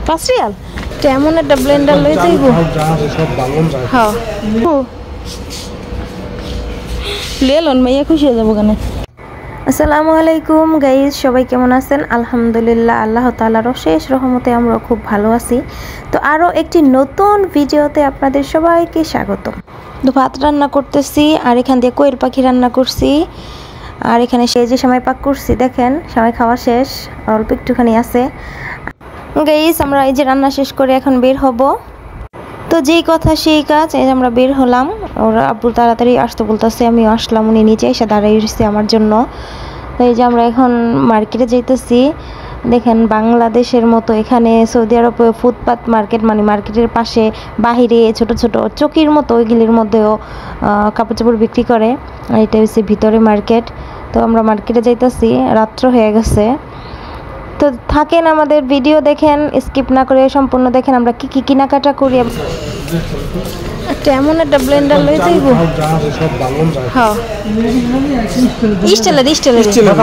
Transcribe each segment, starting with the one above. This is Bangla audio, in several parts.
পাঁচ রিয়াল তেমন একটা ব্লেন্ডার লই যাইব হ্যাঁ লেলন মাইয়া খুশি হয়ে যাবো কেন। আসসালামু আলাইকুম গাইজ, সবাই কেমন আছেন? আলহামদুলিল্লাহ, আল্লাহ তাআলার অশেষ রহমতে আমরা খুব ভালো আছি। তো আরও একটি নতুন ভিডিওতে আপনাদের সবাইকে স্বাগত। তো ভাত রান্না করতেছি আর এখান দিয়ে কোয়েল পাখি রান্না করছি আর এখানে সেই যে সেমাই পাক করছি, দেখেন সেমাই খাওয়া শেষ, অল্প একটুখানি আছে। গাইজ আমরা এই যে রান্না শেষ করে এখন বের হব। তো যেই কথা সেই কাজ, এই যে আমরা বের হলাম। ওরা আব্বু তাড়াতাড়ি আসতে বলতেছে, আমিও আসলাম, উনি নিচে এসে দাঁড়িয়ে রয়েছে আমার জন্য। তো এই যে আমরা এখন মার্কেটে যাইতেছি। দেখেন বাংলাদেশের মতো এখানে সৌদি আরবে ফুটপাত মার্কেট, মানে মার্কেটের পাশে বাহিরে ছোট ছোট চকির মতো ওইগুলির মধ্যেও কাপড় চোপড় বিক্রি করে। আর এটা হচ্ছে ভিতরে মার্কেট। তো আমরা মার্কেটে যাইতেছি, রাত্র হয়ে গেছে। তো থাকেন আমাদের ভিডিও দেখেন, স্কিপ না করে সম্পূর্ণ দেখেন আমরা কি কি কেনাকাটা করি। এমন একটা ব্লেন্ডার লই যাইব হ্যাঁ স্টিলের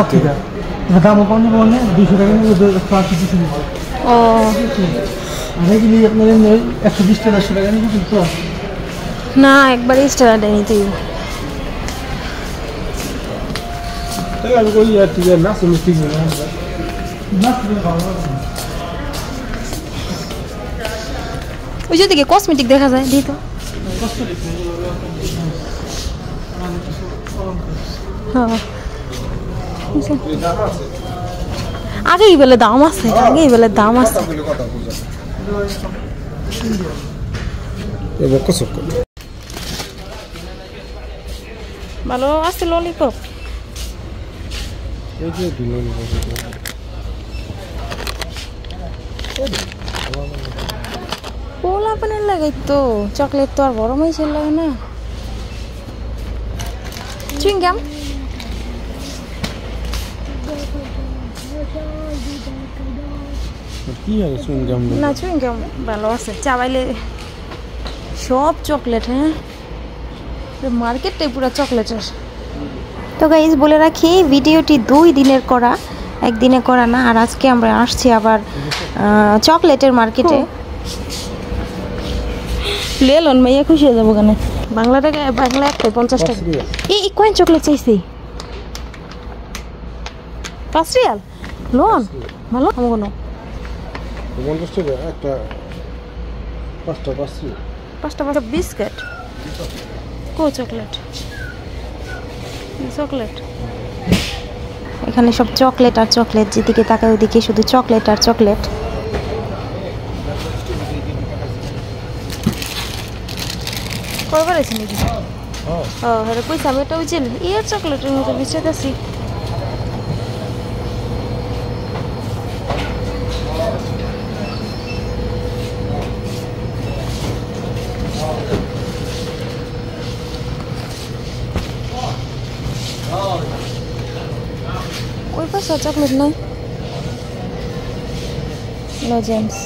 দাম কম বলে 200 টাকা ও অনেক নিয়ে আপনাদের 120 টাকা 100 টাকা নিয়ে তো না, একবার স্টিলের দেই নিতে তাহলে আমি কই আর ঠিক না সুমিস্টিক না ওই যে দিকে কসমেটিক দেখা যায়, দিই তো হ্যাঁ আগেই বলে দাম আছে, আগেই বলে দাম আছে। ভালো আছে ললিপপ, পোলা পানের লাগাই তো চকলেট তো আর বড় মাইসের লাগে না। চুইংগাম না, চুইংগাম ভালো আছে, চাবাইলে সব চকলেট। হ্যাঁ মার্কেটটাই পুরো চকলেটের। তো গাইজ বলে রাখি, ভিডিওটি 2 দিনের করা, একদিনে করা না। আর আজকে আমরা আসছি আবার চকলেটের মার্কেটে। লেলন মাইয়া খুশি হয়ে যাবো কেন। বাংলা টাকা, বাংলা 50 টাকা। এই কয়েন চকলেট চাইছি 5 রিয়াল লোন ভালো আমার কোনো 50 টাকা একটা 5টা বিস্কুট কো চকলেট চকলেট। এখানে সব চকলেট আর চকলেট, যেদিকে তাকায় ওইদিকে শুধু চকলেট আর চকলেট। কয়বার আছে নাকি? ও হ্যাঁ কই সাবে এটা বুঝছেন ইয়ার চকলেটের মতো বিস্কুট আছে। ওই পাশে চকলেট নাই, নো জেমস।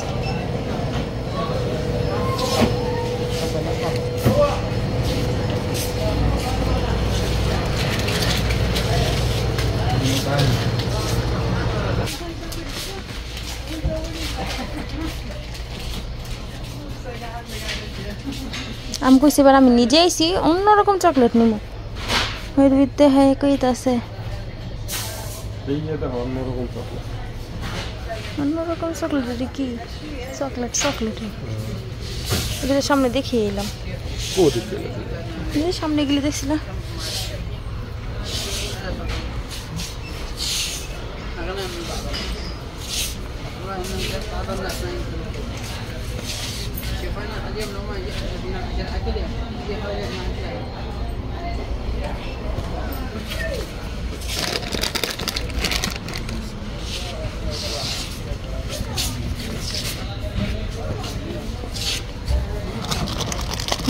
আমি কইছি এবার আমি নিজে আইছি, অন্যরকম চকলেট নিব। ওই ভিতরে হ্যাঁ কইতাছে অন্যরকম চকলেট। এটা কি চকলেট? চকলেট এটা সামনে দেখিয়ে এলাম, সামনে গেলে দেখছি না।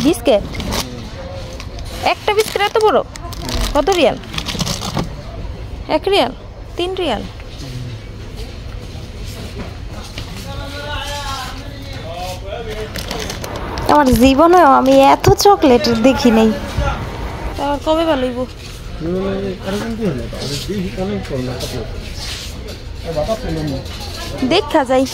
বিস্কিট একটা বিস্কিট এত বড়, কত রিয়াল? 1 Real 3 Real. আমার জীবনেও আমি এত চকলেট দেখি নাই। তার কবে ভালো হইব? দেখা যাই।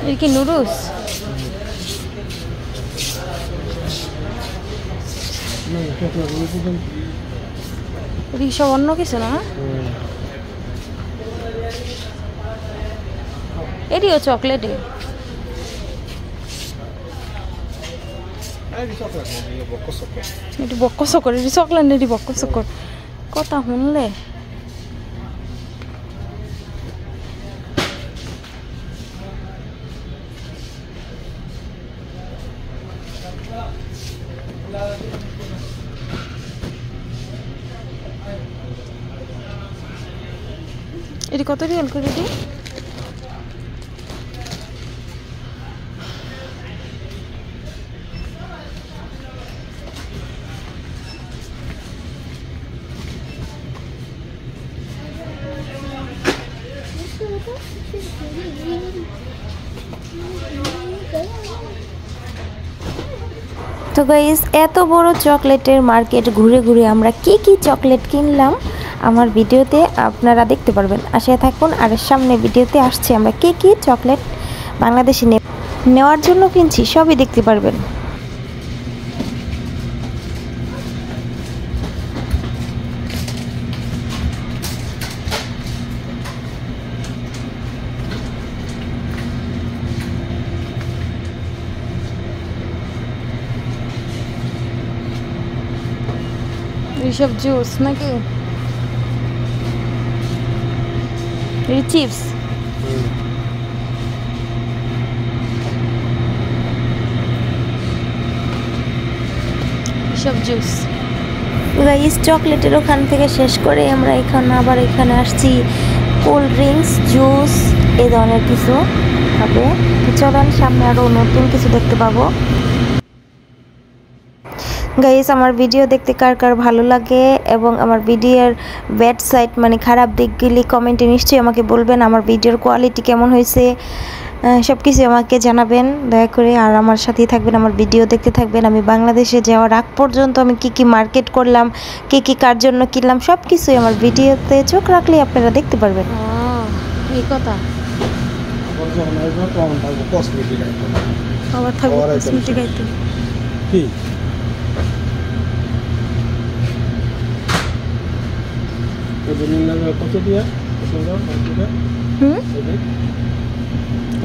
এটা কি নুডলস? এটা কি সব অন্য কিছু না? এটিও চকলেট। এটি বক্কসকর, এটি চকলেট, এটি বক্কসকর। কথা শুনলে এটি কত রিয়াল করে? এটি তো গাইস, এত বড় চকলেটের মার্কেট ঘুরে ঘুরে আমরা কি কি চকলেট কিনলাম আমার ভিডিওতে আপনারা দেখতে পারবেন। আশায় থাকুন। আর সামনে ভিডিওতে আসছে আমরা কি কি চকলেট বাংলাদেশে নেওয়ার জন্য কিনছি, সবই দেখতে পারবেন। এইসব জুস নাকি চিপস? সব জুস। গাইস, চকলেটের ওখান থেকে শেষ করে আমরা আবার এখানে আসছি কোল্ড ড্রিঙ্কস, জুস এই ধরনের কিছু হবে। চলেন, সামনে আরো নতুন কিছু দেখতে পাবো। গাইস, আমার ভিডিও দেখতে কার কার ভালো লাগে এবং আমার ভিডিওর ব্যাড সাইড মানে খারাপ দিকগুলি কমেন্টে নিশ্চয়ই আমাকে বলবেন। আমার ভিডিওর কোয়ালিটি কেমন হয়েছে সব কিছু আমাকে জানাবেন দয়া করে। আর আমার সাথেই থাকবেন, আমার ভিডিও দেখতে থাকবেন। আমি বাংলাদেশে যাওয়ার আগ পর্যন্ত আমি কি কি মার্কেট করলাম, কি কি কার জন্য কিনলাম, সব কিছুই আমার ভিডিওতে চোখ রাখলে আপনারা দেখতে পারবেন। এই কথা আবার থাকবো কসমেটিক আইটেম। কি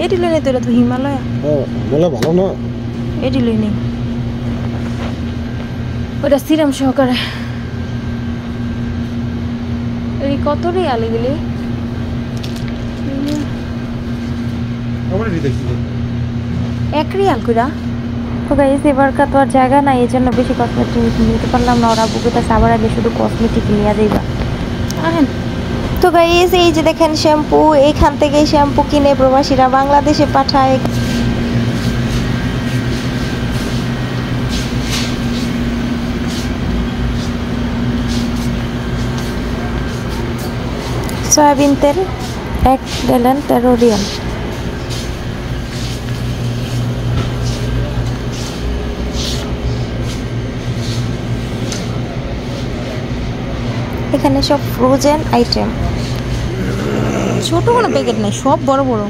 এটি লই নেই তোরা তো হিমালয়া বলে ভালো না, এটি লই নেই ওটা সিরাম সহকারে। এই কত রিয়াল এগুলি? এক রিয়াল কইরা। তো গাইস, এবারকার তো আর জায়গা নাই, এই জন্য বেশি কসমেটিক নিতে পারলাম না। ওরা বুকেটা সাবার আগে শুধু কসমেটিক নিয়ে যাইবা। তো গাইস, এই যে দেখেন শ্যাম্পু, এইখান থেকে শ্যাম্পু কিনে প্রবাসীরা বাংলাদেশে পাঠায়। সয়াবিন তেল 1 গ্যালন 13 রিয়াল। এখানে সব ফ্রোজেন আইটেম, ছোট কোনো প্যাকেট নাই, সব বড় বড়।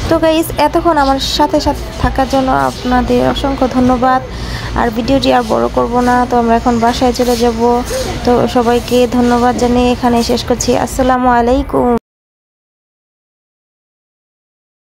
তো গাইস, এতক্ষণ আমার সাথে থাকার জন্য আপনাদের অসংখ্য ধন্যবাদ। আর ভিডিওটি আর বড় করব না, তো আমরা এখন বাসায় চলে যাব। তো সবাইকে ধন্যবাদ জানিয়ে এখানে শেষ করছি। আসসালামু আলাইকুম।